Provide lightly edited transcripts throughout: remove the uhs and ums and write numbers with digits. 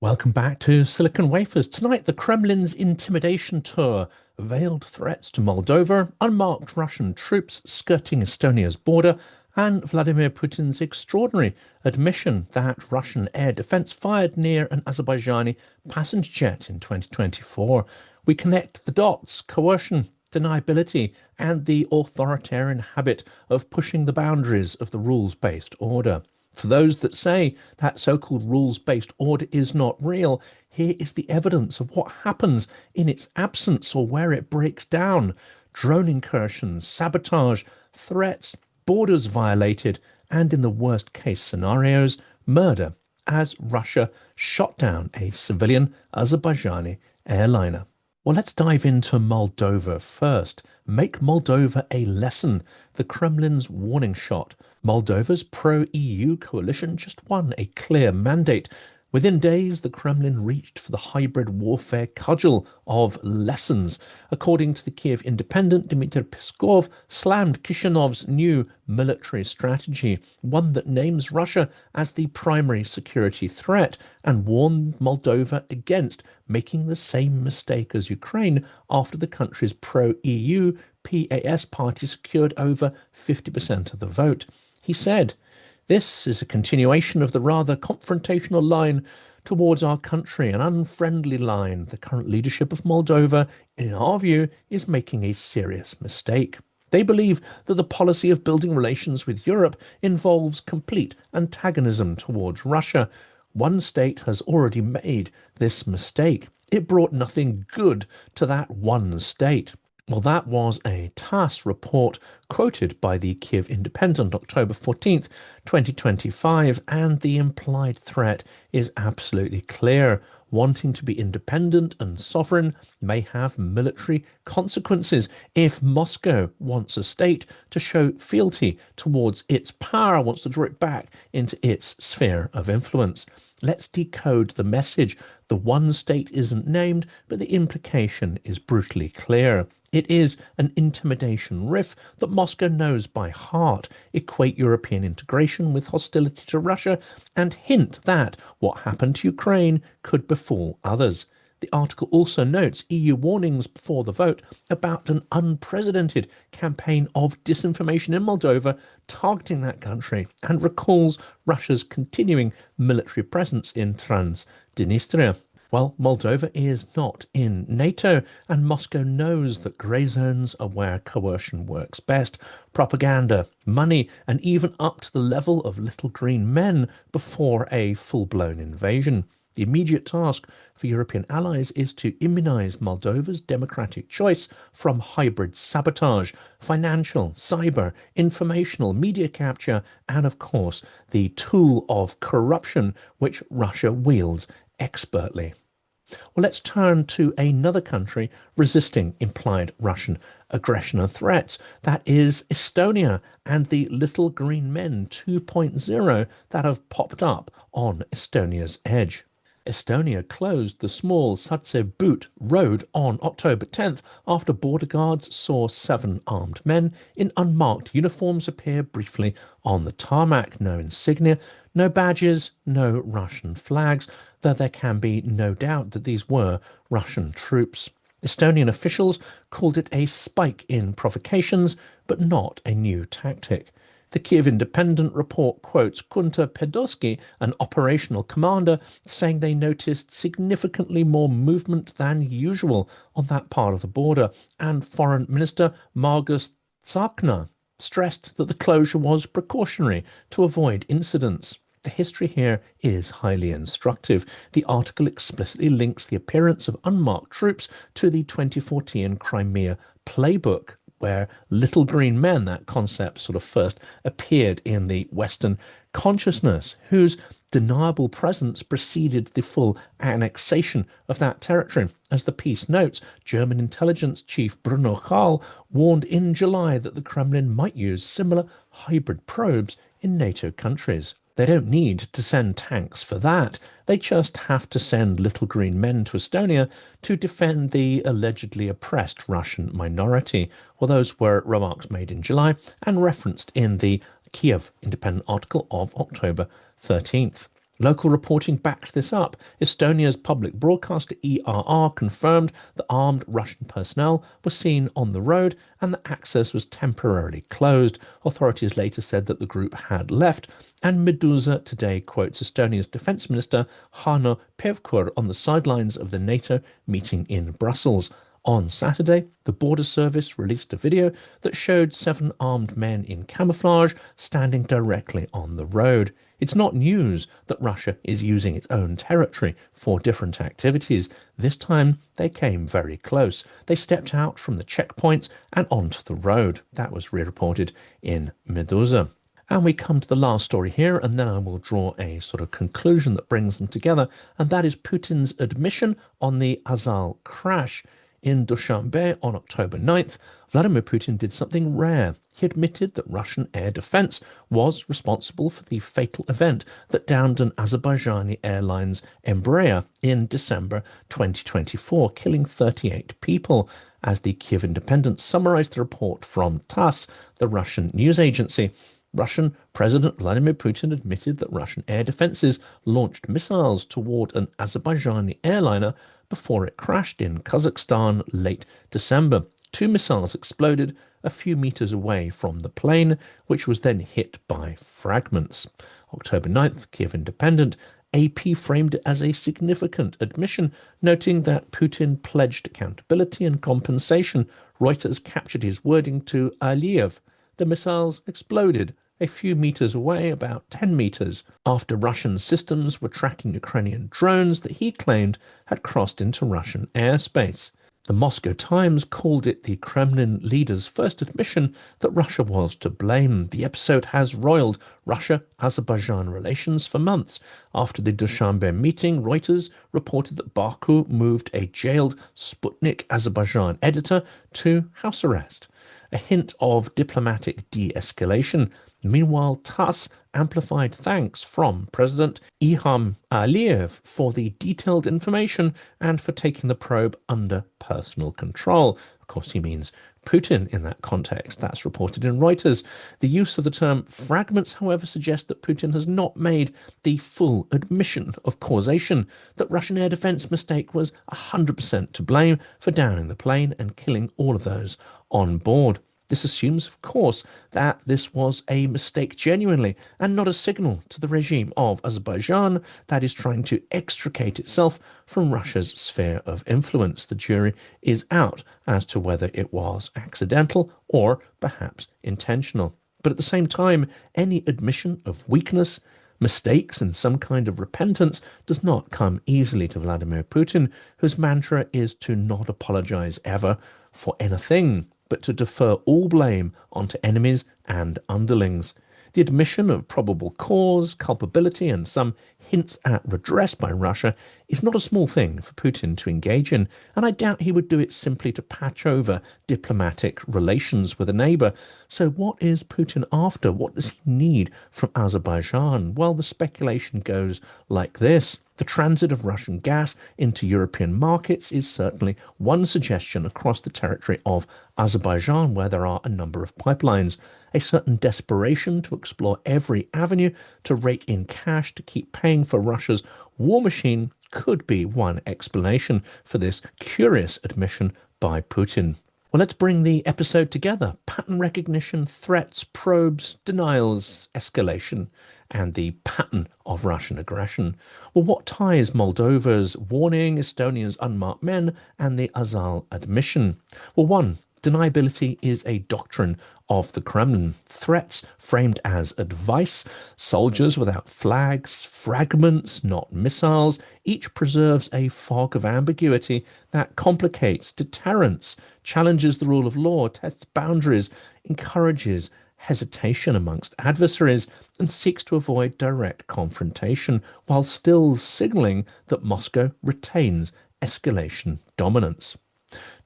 Welcome back to Silicon Wafers. Tonight, the Kremlin's intimidation tour, veiled threats to Moldova, unmarked Russian troops skirting Estonia's border, and Vladimir Putin's extraordinary admission that Russian air defense fired near an Azerbaijani passenger jet in 2024. We connect the dots, coercion, deniability, and the authoritarian habit of pushing the boundaries of the rules-based order. For those that say that so-called rules-based order is not real, here is the evidence of what happens in its absence or where it breaks down. Drone incursions, sabotage, threats, borders violated, and in the worst-case scenarios, murder, as Russia shot down a civilian Azerbaijani airliner. Well, let's dive into Moldova first. Make Moldova a lesson. The Kremlin's warning shot. Moldova's pro-EU coalition just won a clear mandate. Within days, the Kremlin reached for the hybrid warfare cudgel of lessons. According to the Kyiv Independent, Dmitry Peskov slammed Kishinov's new military strategy, one that names Russia as the primary security threat, and warned Moldova against making the same mistake as Ukraine after the country's pro-EU PAS party secured over 50% of the vote. He said, "This is a continuation of the rather confrontational line towards our country, an unfriendly line. The current leadership of Moldova, in our view, is making a serious mistake. They believe that the policy of building relations with Europe involves complete antagonism towards Russia. One state has already made this mistake. It brought nothing good to that one state." Well, that was a TASS report quoted by the Kyiv Independent October 14th, 2025, and the implied threat is absolutely clear. Wanting to be independent and sovereign may have military consequences if Moscow wants a state to show fealty towards its power, wants to draw it back into its sphere of influence. Let's decode the message. The one state isn't named, but the implication is brutally clear. It is an intimidation riff that Moscow knows by heart, equate European integration with hostility to Russia, and hint that what happened to Ukraine could befall others. The article also notes EU warnings before the vote about an unprecedented campaign of disinformation in Moldova targeting that country, and recalls Russia's continuing military presence in Transnistria. Well, Moldova is not in NATO, and Moscow knows that grey zones are where coercion works best. Propaganda, money, and even up to the level of little green men before a full-blown invasion. The immediate task for European allies is to immunize Moldova's democratic choice from hybrid sabotage, financial, cyber, informational, media capture, and of course, the tool of corruption which Russia wields expertly. Well, let's turn to another country resisting implied Russian aggression and threats. That is Estonia and the Little Green Men 2.0 that have popped up on Estonia's edge. Estonia closed the small Satsebut road on October 10th after border guards saw 7 armed men in unmarked uniforms appear briefly on the tarmac. No insignia, no badges, no Russian flags, though there can be no doubt that these were Russian troops. Estonian officials called it a spike in provocations, but not a new tactic. The Kyiv Independent report quotes Kunta Pedosky, an operational commander, saying they noticed significantly more movement than usual on that part of the border, and Foreign Minister Margus Tsarkna stressed that the closure was precautionary to avoid incidents. The history here is highly instructive. The article explicitly links the appearance of unmarked troops to the 2014 Crimea playbook, where little green men, that concept sort of first appeared in the Western consciousness, whose deniable presence preceded the full annexation of that territory. As the piece notes, German intelligence chief Bruno Kahl warned in July that the Kremlin might use similar hybrid probes in NATO countries. They don't need to send tanks for that. They just have to send little green men to Estonia to defend the allegedly oppressed Russian minority. Well, those were remarks made in July and referenced in the Kiev Independent article of October 13th. Local reporting backs this up. Estonia's public broadcaster ERR confirmed that armed Russian personnel were seen on the road and that access was temporarily closed. Authorities later said that the group had left, and Meduza today quotes Estonia's defence minister Hanno Pevkur on the sidelines of the NATO meeting in Brussels. On Saturday, the Border Service released a video that showed 7 armed men in camouflage standing directly on the road. It's not news that Russia is using its own territory for different activities. This time, they came very close. They stepped out from the checkpoints and onto the road. That was re-reported in Meduza. And we come to the last story here, and then I will draw a sort of conclusion that brings them together, and that is Putin's admission on the Azal crash. In Dushanbe on October 9th, Vladimir Putin did something rare. He admitted that Russian air defense was responsible for the fatal event that downed an Azerbaijani Airlines Embraer in December 2024, killing 38 people. As the Kyiv Independent summarized the report from TASS, the Russian news agency, Russian President Vladimir Putin admitted that Russian air defenses launched missiles toward an Azerbaijani airliner before it crashed in Kazakhstan late December. 2 missiles exploded a few meters away from the plane, which was then hit by fragments. October 9th, Kyiv Independent, AP framed it as a significant admission, noting that Putin pledged accountability and compensation. Reuters captured his wording to Aliyev. The missiles exploded a few meters away, about 10 meters, after Russian systems were tracking Ukrainian drones that he claimed had crossed into Russian airspace. The Moscow Times called it the Kremlin leader's first admission that Russia was to blame. The episode has roiled Russia-Azerbaijan relations for months. After the Dushanbe meeting, Reuters reported that Baku moved a jailed Sputnik Azerbaijan editor to house arrest, a hint of diplomatic de-escalation. Meanwhile, TASS amplified thanks from President Ilham Aliyev for the detailed information and for taking the probe under personal control. Of course, he means Putin in that context. That's reported in Reuters. The use of the term fragments, however, suggests that Putin has not made the full admission of causation, that Russian air defense mistake was 100% to blame for downing the plane and killing all of those on board. This assumes, of course, that this was a mistake genuinely and not a signal to the regime of Azerbaijan that is trying to extricate itself from Russia's sphere of influence. The jury is out as to whether it was accidental or perhaps intentional. But at the same time, any admission of weakness, mistakes, and some kind of repentance does not come easily to Vladimir Putin, whose mantra is to not apologize ever for anything, but to defer all blame onto enemies and underlings. The admission of probable cause, culpability, and some hints at redress by Russia is not a small thing for Putin to engage in, and I doubt he would do it simply to patch over diplomatic relations with a neighbour. So what is Putin after? What does he need from Azerbaijan? Well, the speculation goes like this. The transit of Russian gas into European markets is certainly one suggestion across the territory of Azerbaijan, where there are a number of pipelines. A certain desperation to explore every avenue to rake in cash to keep paying for Russia's war machine could be one explanation for this curious admission by Putin. Well, let's bring the episode together. Pattern recognition, threats, probes, denials, escalation, and the pattern of Russian aggression. Well, what ties Moldova's warning, Estonia's unmarked men, and the Azal admission? Well, one, deniability is a doctrine of the Kremlin. Threats framed as advice, soldiers without flags, fragments, not missiles, each preserves a fog of ambiguity that complicates deterrence, challenges the rule of law, tests boundaries, encourages hesitation amongst adversaries, and seeks to avoid direct confrontation, while still signalling that Moscow retains escalation dominance.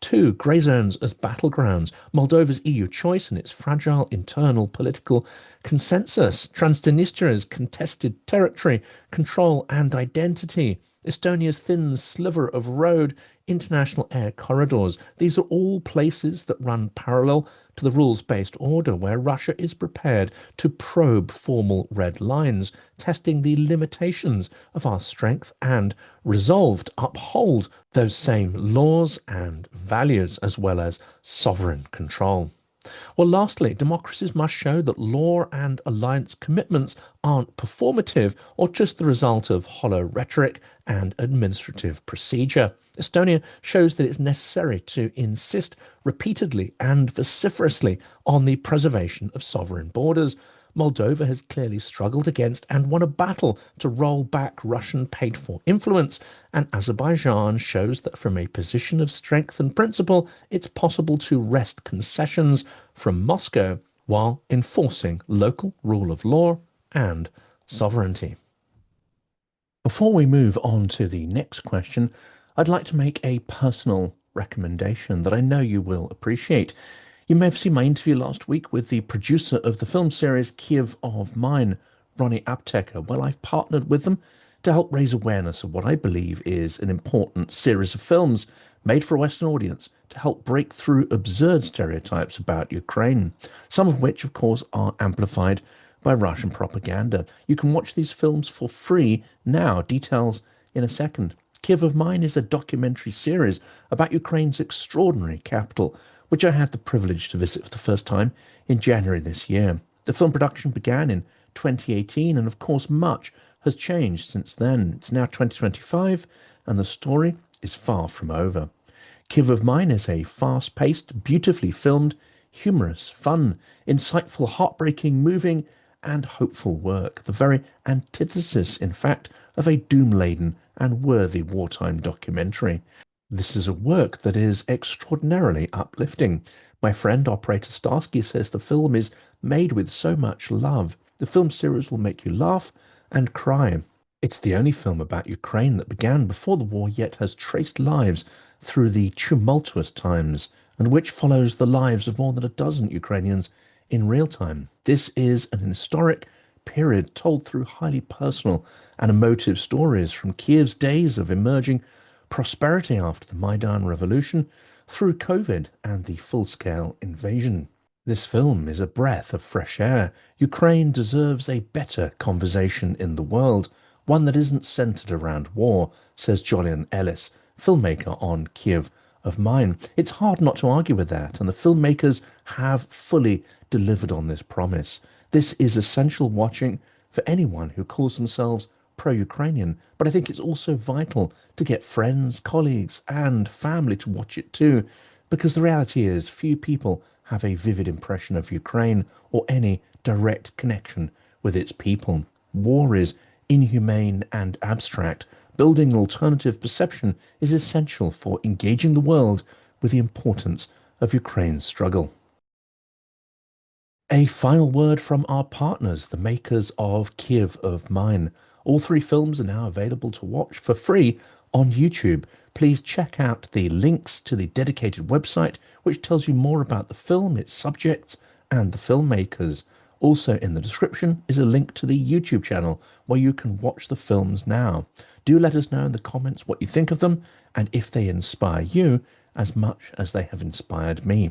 2. Grey zones as battlegrounds. Moldova's EU choice and its fragile internal political Consensus, Transnistria's contested territory, control and identity, Estonia's thin sliver of road, international air corridors. These are all places that run parallel to the rules-based order where Russia is prepared to probe formal red lines, testing the limitations of our strength and resolve to uphold those same laws and values as well as sovereign control. Well, lastly, democracies must show that law and alliance commitments aren't performative or just the result of hollow rhetoric and administrative procedure. Estonia shows that it's necessary to insist repeatedly and vociferously on the preservation of sovereign borders. Moldova has clearly struggled against and won a battle to roll back Russian paid-for influence, and Azerbaijan shows that from a position of strength and principle, it's possible to wrest concessions from Moscow while enforcing local rule of law and sovereignty. Before we move on to the next question, I'd like to make a personal recommendation that I know you will appreciate. You may have seen my interview last week with the producer of the film series Kyiv of Mine, Ronnie Apteker. Well, I've partnered with them to help raise awareness of what I believe is an important series of films made for a Western audience to help break through absurd stereotypes about Ukraine, some of which, of course, are amplified by Russian propaganda. You can watch these films for free now. Details in a second. Kyiv of Mine is a documentary series about Ukraine's extraordinary capital, which I had the privilege to visit for the first time in January this year. The film production began in 2018, and of course much has changed since then. It's now 2025, and the story is far from over. Kyiv of Mine is a fast-paced, beautifully filmed, humorous, fun, insightful, heartbreaking, moving, and hopeful work. The very antithesis, in fact, of a doom-laden and worthy wartime documentary. This is a work that is extraordinarily uplifting. My friend, operator Starsky, says the film is made with so much love. The film series will make you laugh and cry. It's the only film about Ukraine that began before the war yet has traced lives through the tumultuous times, and which follows the lives of more than a dozen Ukrainians in real time. This is an historic period told through highly personal and emotive stories from Kyiv's days of emerging prosperity after the Maidan Revolution, through COVID and the full-scale invasion. This film is a breath of fresh air. Ukraine deserves a better conversation in the world, one that isn't centered around war, says Julian Ellis, filmmaker on Kyiv of Mine. It's hard not to argue with that, and the filmmakers have fully delivered on this promise. This is essential watching for anyone who calls themselves pro-Ukrainian, but I think it's also vital to get friends, colleagues, and family to watch it too, because the reality is few people have a vivid impression of Ukraine or any direct connection with its people. War is inhumane and abstract. Building an alternative perception is essential for engaging the world with the importance of Ukraine's struggle. A final word from our partners, the makers of Kyiv of Mine. All three films are now available to watch for free on YouTube. Please check out the links to the dedicated website, which tells you more about the film, its subjects, and the filmmakers. Also in the description is a link to the YouTube channel where you can watch the films now. Do let us know in the comments what you think of them and if they inspire you as much as they have inspired me.